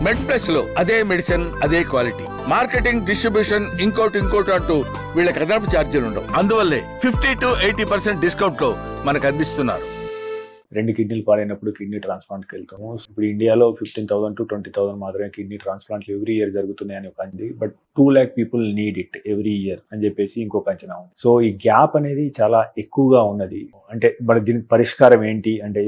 మెడ్ plus లో అదే medicine అదే క్వాలిటీ, మార్కెటింగ్, డిస్ట్రిబ్యూషన్, ఇంకోటి అంటూ వీళ్ళకి అదనపు ఛార్జీలు ఉండవు. అందువల్లే 50 to 80% డిస్కౌంట్ లో మనకు అందిస్తున్నారు. 2 కిడ్నీలు పాడైనప్పుడు కిడ్నీ ట్రాన్స్ప్లాంట్కి వెళ్తాము. ఇప్పుడు ఇండియాలో 15,000 to 20,000 మాత్రమే కిడ్నీ ట్రాన్స్ప్లాంట్లు ఎవ్రీ ఇయర్ జరుగుతున్నాయని ఒక అంది. But 2 lakh people need it every year అని చెప్పేసి ఇంకొక అంచనా ఉంది. సో ఈ గ్యాప్ అనేది చాలా ఎక్కువగా ఉన్నది. అంటే మరి దీనికి పరిష్కారం ఏంటి అంటే,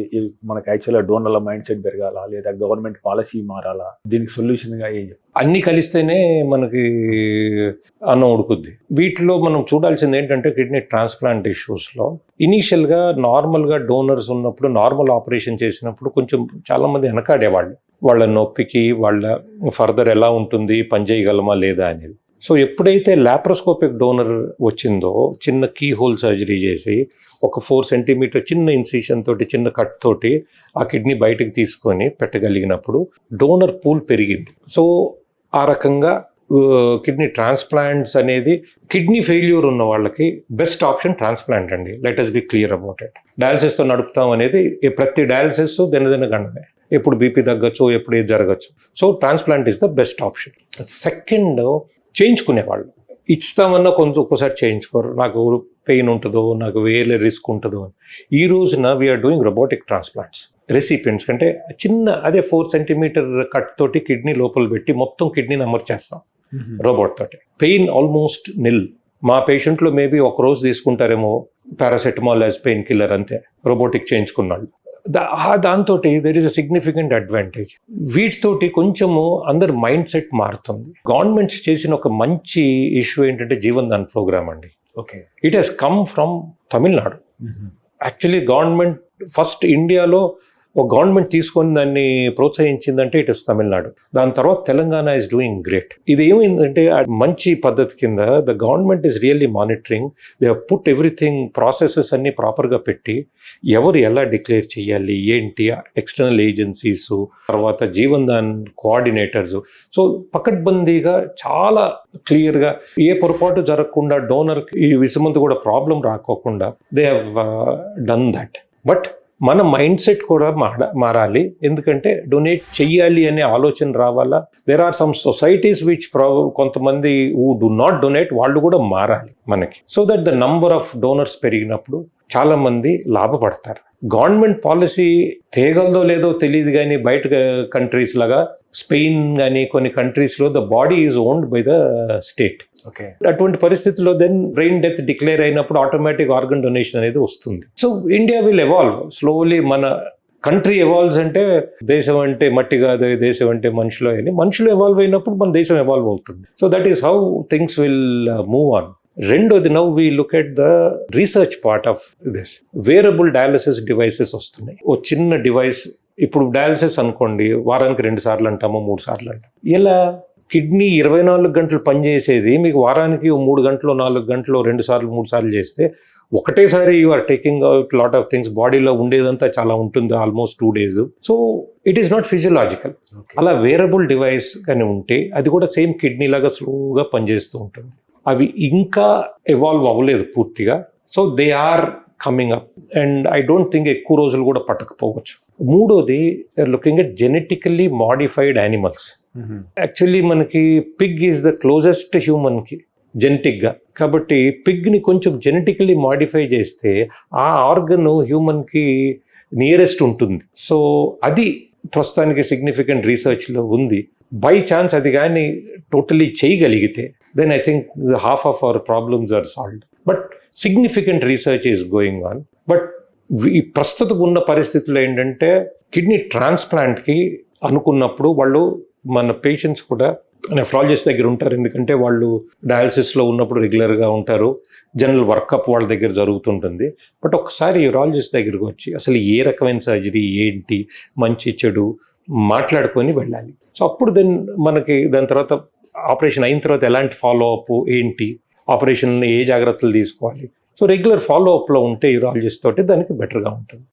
మనకు యాక్చువల్గా డోనర్ల మైండ్ సెట్ పెరగాలా, లేదా గవర్నమెంట్ పాలసీ మారాలా? దీనికి సొల్యూషన్గా ఏం చెప్తారు? అన్ని కలిస్తేనే మనకి అన్నం ఉడుకుద్ది. వీటిలో మనం చూడాల్సింది ఏంటంటే, కిడ్నీ ట్రాన్స్ప్లాంట్ ఇష్యూస్లో ఇనీషియల్గా నార్మల్గా డోనర్స్ ఉన్నప్పుడు, నార్మల్ ఆపరేషన్ చేసినప్పుడు కొంచెం చాలామంది వెనకాడేవాళ్ళు. వాళ్ళ నొప్పికి, వాళ్ళ ఫర్దర్ ఎలా ఉంటుంది, పని చేయగలమా లేదా అనేది. సో ఎప్పుడైతే లాప్రోస్కోపిక్ డోనర్ వచ్చిందో, చిన్న కీ హోల్ సర్జరీ చేసి ఒక 4 centimeter చిన్న ఇన్సిషన్ తోటి, చిన్న కట్ తోటి ఆ కిడ్నీ బయటకు తీసుకొని పెట్టగలిగినప్పుడు డోనర్ పూల్ పెరిగింది. సో ఆ రకంగా కిడ్నీ ట్రాన్స్ప్లాంట్స్ అనేది, కిడ్నీ ఫెయిల్యూర్ ఉన్న వాళ్ళకి బెస్ట్ ఆప్షన్ ట్రాన్స్ప్లాంట్ అండి. Let us be clear about it. డయాలసిస్తో నడుపుతాం అనేది ప్రతి డయాలసిస్ గండమే, ఎప్పుడు బీపీ తగ్గచ్చు, ఎప్పుడు ఏది జరగచ్చు. So transplant is the best option. Second, చేయించుకునేవాళ్ళు ఇస్తామన్నా కొంచెం ఒక్కోసారి చేయించుకోరు, నాకు పెయిన్ ఉంటుందో, నాకు వేరే రిస్క్ ఉంటుందో అని. ఈ రోజున వీఆర్ డూయింగ్ రోబోటిక్ ట్రాన్స్ప్లాంట్స్. రెసిపియెంట్స్ కంటే చిన్న, అదే 4 centimeter కట్ తోటి కిడ్నీ లోపల పెట్టి మొత్తం కిడ్నీని అమర్చేస్తాం రోబోట్ తోటి. Pain almost nil. మా పేషెంట్లో మేబీ ఒక రోజు తీసుకుంటారేమో పారాసెటమాల్ యాజ్ పెయిన్ కిల్లర్, అంతే రోబోటిక్ చేయించుకున్నాళ్ళు. దాంతో there is a significant advantage. వీటితోటి కొంచెము అందరి మైండ్ సెట్ మారుతుంది. గవర్నమెంట్స్ చేసిన ఒక మంచి ఇష్యూ ఏంటంటే జీవన్ దాన్ ప్రోగ్రామ్ అండి. Okay, it has come from Tamil Nadu. Actually government first ఇండియాలో ఒక గవర్నమెంట్ తీసుకొని దాన్ని ప్రోత్సహించిందంటే ఇట్ ఇస్ తమిళనాడు. దాని తర్వాత తెలంగాణ ఇస్ డూయింగ్ గ్రేట్. ఇది ఏమైందంటే మంచి పద్ధతి కింద the government is really monitoring. They have put everything, processes అన్ని ప్రాపర్గా పెట్టి, ఎవరు ఎలా డిక్లేర్ చేయాలి ఏంటి, ఎక్స్టర్నల్ ఏజెన్సీస్, తర్వాత జీవన్ దాన్ కోఆర్డినేటర్స్. సో పకడ్బందీగా చాలా క్లియర్గా ఏ పొరపాటు జరగకుండా, డోనర్కి ఈ విషమంతా కూడా ప్రాబ్లం రాకోకుండా they have done that. But మన మైండ్ సెట్ కూడా మారాలి. ఎందుకంటే డొనేట్ చెయ్యాలి అనే ఆలోచన రావాలా. There are some societies which కొంతమంది హూ డు నాట్ డొనేట్, వాళ్ళు కూడా మారాలి మనకి. So that the number of donors పెరిగినప్పుడు చాలా మంది లాభపడతారు. గవర్నమెంట్ పాలసీ తేగలదో లేదో తెలియదు, కానీ బయట కంట్రీస్ లాగా స్పెయిన్ కానీ కొన్ని కంట్రీస్లో the body is owned by the state. Okay, అటువంటి పరిస్థితుల్లో దెన్ బ్రెయిన్ డెత్ డిక్లేర్ అయినప్పుడు ఆటోమేటిక్ ఆర్గన్ డొనేషన్ అనేది వస్తుంది. So India will evolve slowly. మన కంట్రీ ఎవాల్వ్స్ అంటే, దేశం అంటే మట్టి కాదు, దేశం అంటే మనుషులు అని. మనుషులు ఎవాల్వ్ అయినప్పుడు మన దేశం ఎవాల్వ్ అవుతుంది. So that is how things will move on. రెండోది, now we look at the research part of this. Wearable dialysis devices వస్తున్నాయి. ఓ చిన్న డివైస్, ఇప్పుడు డయాలసిస్ అనుకోండి, వారానికి 2 సార్లు అంటాము, 3 సార్లు అంటాము. ఇలా కిడ్నీ 24 గంటలు పనిచేసేది మీకు వారానికి 3 గంటలు, 4 గంటలు, 2 సార్లు, 3 సార్లు చేస్తే ఒకటేసారి you are taking out lot of things. బాడీలో ఉండేదంతా చాలా ఉంటుంది, almost 2 days. So it is not physiological. అలా వేరబుల్ డివైస్ కానీ ఉంటే అది కూడా సేమ్ కిడ్నీ లాగా స్లోగా పనిచేస్తూ ఉంటుంది. అవి ఇంకా ఎవాల్వ్ అవ్వలేదు పూర్తిగా. So they are coming up and I don't think ఎక్కువ రోజులు కూడా పట్టకపోవచ్చు. మూడోది, looking at genetically modified animals. Actually మనకి పిగ్ ఈజ్ ద క్లోజెస్ట్ హ్యూమన్కి జెనెటిక్గా. కాబట్టి పిగ్ని కొంచెం జెనెటికల్లీ మాడిఫై చేస్తే ఆ ఆర్గన్ హ్యూమన్కి నియరెస్ట్ ఉంటుంది. సో అది ప్రస్తుతానికి సిగ్నిఫికెంట్ రీసెర్చ్లో ఉంది. బై ఛాన్స్ అది కానీ టోటలీ చేయగలిగితే then I think half of our problems are solved. But significant research is going on. But ప్రస్తుతం ఉన్న పరిస్థితుల్లో ఏంటంటే, కిడ్నీ ట్రాన్స్ప్లాంట్కి అనుకున్నప్పుడు వాళ్ళు, మన పేషెంట్స్ కూడా నెఫ్రాలజిస్ట్ దగ్గర ఉంటారు. ఎందుకంటే వాళ్ళు డయాలసిస్లో ఉన్నప్పుడు రెగ్యులర్గా ఉంటారు, జనరల్ వర్కప్ వాళ్ళ దగ్గర జరుగుతుంటుంది. బట్ ఒకసారి యూరాలజిస్ట్ దగ్గరికి వచ్చి అసలు ఏ రకమైన సర్జరీ ఏంటి, మంచి చెడు మాట్లాడుకొని వెళ్ళాలి. సో అప్పుడు దెన్ మనకి దాని తర్వాత ఆపరేషన్ అయిన తర్వాత ఎలాంటి ఫాలో అప్ ఏంటి, ఆపరేషన్ ఏ జాగ్రత్తలు తీసుకోవాలి. సో రెగ్యులర్ ఫాలో అప్లో ఉంటే యూరాలజిస్ట్ తోటి దానికి బెటర్గా ఉంటుంది.